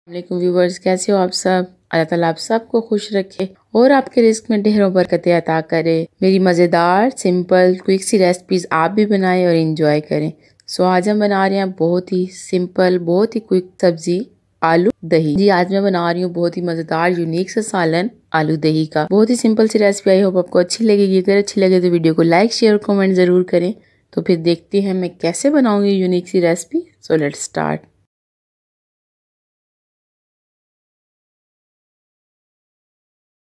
वालेकुम व्यूवर्स, कैसे हो आप सब। अल्लाह ताला आप सबको खुश रखे और आपके रिस्क में ढेरों बरकतें अता करे। मेरी मज़ेदार सिंपल क्विक सी रेसिपीज आप भी बनाएं और इंजॉय करें। सो आज हम बना रहे हैं बहुत ही सिंपल बहुत ही क्विक सब्जी आलू दही। जी आज मैं बना रही हूँ बहुत ही मज़ेदार यूनिक सा सालन आलू दही का। बहुत ही सिंपल सी रेसिपी, आई होप आपको अच्छी लगेगी। अगर अच्छी लगे तो वीडियो को लाइक शेयर और कमेंट ज़रूर करें। तो फिर देखते हैं मैं कैसे बनाऊंगी यूनिक सी recipe. So let's start.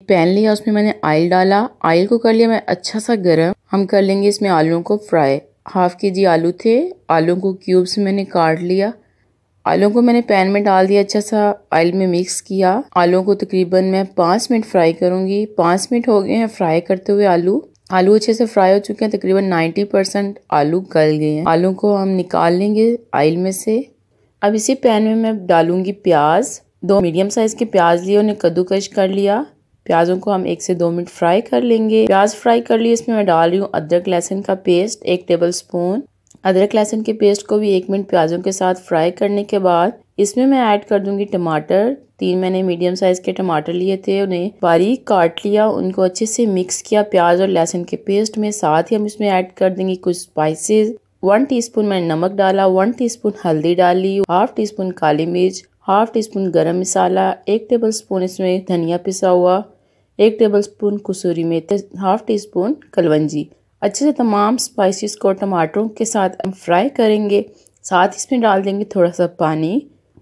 Pan लिया, उसमें मैंने ऑयल डाला। ऑयल को कर लिया मैं अच्छा सा गरम। हम कर लेंगे इसमें आलूओं को फ्राई। हाफ के जी आलू थे, आलूओं को क्यूब्स मैंने काट लिया। आलूओं को मैंने पैन में डाल दिया, अच्छा सा ऑयल में मिक्स किया। आलूओं को तकरीबन मैं 5 मिनट फ्राई करूंगी। 5 मिनट हो गए हैं फ्राई करते हुए। आलू अच्छे से फ्राई हो चुके हैं, तकरीबन 90% आलू गल गए हैं। आलू को हम निकाल लेंगे ऑयल में से। अब इसी पैन में मैं डालूंगी प्याज। 2 मीडियम साइज के प्याज लिए, उन्हें कद्दूकश कर लिया। प्याजों को हम 1 से 2 मिनट फ्राई कर लेंगे। प्याज फ्राई कर लिए, इसमें मैं डाल रही हूँ अदरक लहसुन का पेस्ट 1 टेबल स्पून। अदरक लहसुन के पेस्ट को भी 1 मिनट प्याजों के साथ फ्राई करने के बाद इसमें मैं ऐड कर दूंगी टमाटर। 3 मैंने मीडियम साइज के टमाटर लिए थे, उन्हें बारीक काट लिया। उनको अच्छे से मिक्स किया प्याज और लहसुन के पेस्ट में। साथ ही हम इसमें ऐड कर देंगे कुछ स्पाइसेस। 1 टीस्पून मैंने नमक डाला, 1 टीस्पून हल्दी डाली, हाफ टी स्पून काली मिर्च, हाफ टी स्पून गरम मसाला, 1 टेबल स्पून इसमें धनिया पिसा हुआ, 1 टेबल स्पून कसूरी मेथी, हाफ टी स्पून कलवंजी। अच्छे से तमाम स्पाइसेस को टमाटरों के साथ हम फ्राई करेंगे। साथ इसमें डाल देंगे थोड़ा सा पानी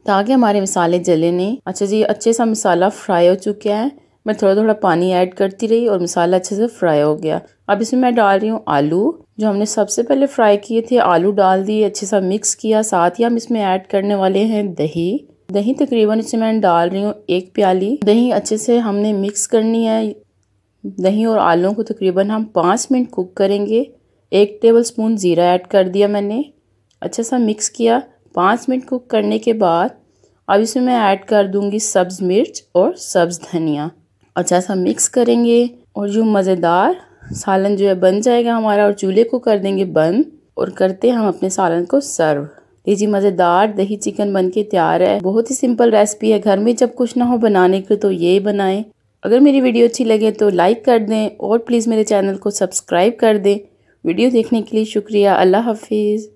ताकि हमारे मसाले जले नहीं। अच्छा जी, अच्छे सा मसाला फ्राई हो चुका है। मैं थोड़ा थोड़ा पानी ऐड करती रही और मसाला अच्छे से फ्राई हो गया। अब इसमें मैं डाल रही हूँ आलू जो हमने सबसे पहले फ्राई किए थे। आलू डाल दिए, अच्छे सा मिक्स किया। साथ ही हम इसमें ऐड करने वाले हैं दही। दही तकरीबन इसमें मैं डाल रही हूँ 1 प्याली। दही अच्छे से हमने मिक्स करनी है। दही और आलूओं को तकरीबन हम 5 मिनट कुक करेंगे। 1 टेबल स्पून ज़ीरा ऐड कर दिया मैंने, अच्छा सा मिक्स किया। 5 मिनट कुक करने के बाद अब इसमें मैं ऐड कर दूंगी सब्ज़ मिर्च और सब्ज़ धनिया। अच्छा सा मिक्स करेंगे और जो मज़ेदार सालन जो है बन जाएगा हमारा। और चूल्हे को कर देंगे बंद और करते हम अपने सालन को सर्व। लीजिए, मज़ेदार दही चिकन बनके तैयार है। बहुत ही सिंपल रेसिपी है, घर में जब कुछ ना हो बनाने को तो यही बनाएं। अगर मेरी वीडियो अच्छी लगे तो लाइक कर दें और प्लीज़ मेरे चैनल को सब्सक्राइब कर दें। वीडियो देखने के लिए शुक्रिया। अल्लाह हाफिज़।